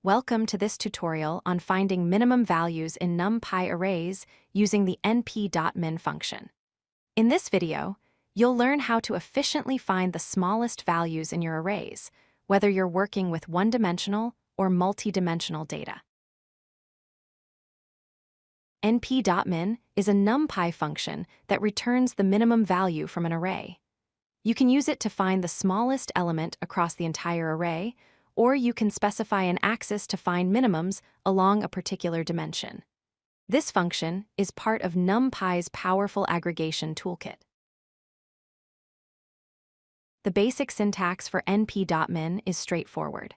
Welcome to this tutorial on finding minimum values in NumPy arrays using the np.min function. In this video, you'll learn how to efficiently find the smallest values in your arrays, whether you're working with one-dimensional or multi-dimensional data. np.min is a NumPy function that returns the minimum value from an array. You can use it to find the smallest element across the entire array, or you can specify an axis to find minimums along a particular dimension. This function is part of NumPy's powerful aggregation toolkit. The basic syntax for np.min is straightforward.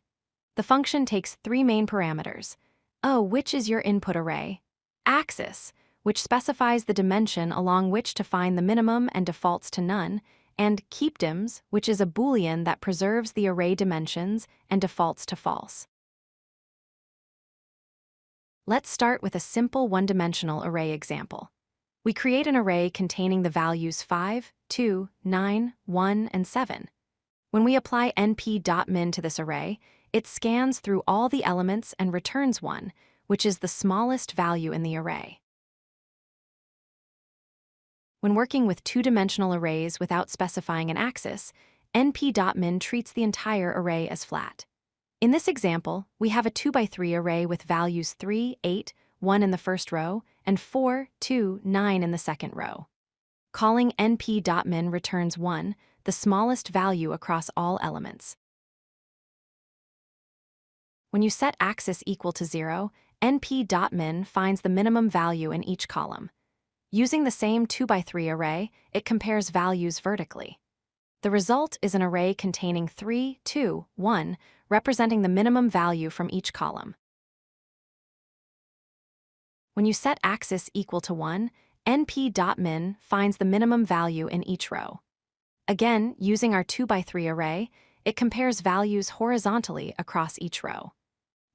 The function takes three main parameters: which is your input array; axis, which specifies the dimension along which to find the minimum and defaults to none; and keepdims, which is a Boolean that preserves the array dimensions and defaults to false. Let's start with a simple one-dimensional array example. We create an array containing the values 5, 2, 9, 1, and 7. When we apply np.min to this array, it scans through all the elements and returns 1, which is the smallest value in the array. When working with two-dimensional arrays without specifying an axis, np.min treats the entire array as flat. In this example, we have a 2x3 array with values 3, 8, 1 in the first row, and 4, 2, 9 in the second row. Calling np.min returns 1, the smallest value across all elements. When you set axis equal to 0, np.min finds the minimum value in each column. Using the same 2x3 array, it compares values vertically. The result is an array containing 3, 2, 1, representing the minimum value from each column. When you set axis equal to 1, np.min finds the minimum value in each row. Again, using our 2x3 array, it compares values horizontally across each row.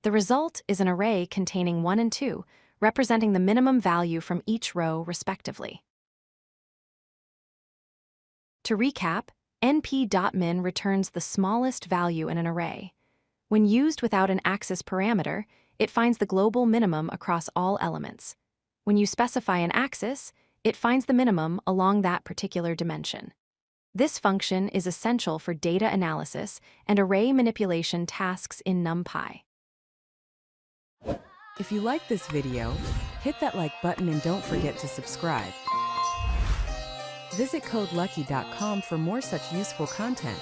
The result is an array containing 1 and 2, representing the minimum value from each row respectively. To recap, np.min returns the smallest value in an array. When used without an axis parameter, it finds the global minimum across all elements. When you specify an axis, it finds the minimum along that particular dimension. This function is essential for data analysis and array manipulation tasks in NumPy. If you like this video, hit that like button and don't forget to subscribe. Visit codelucky.com for more such useful content.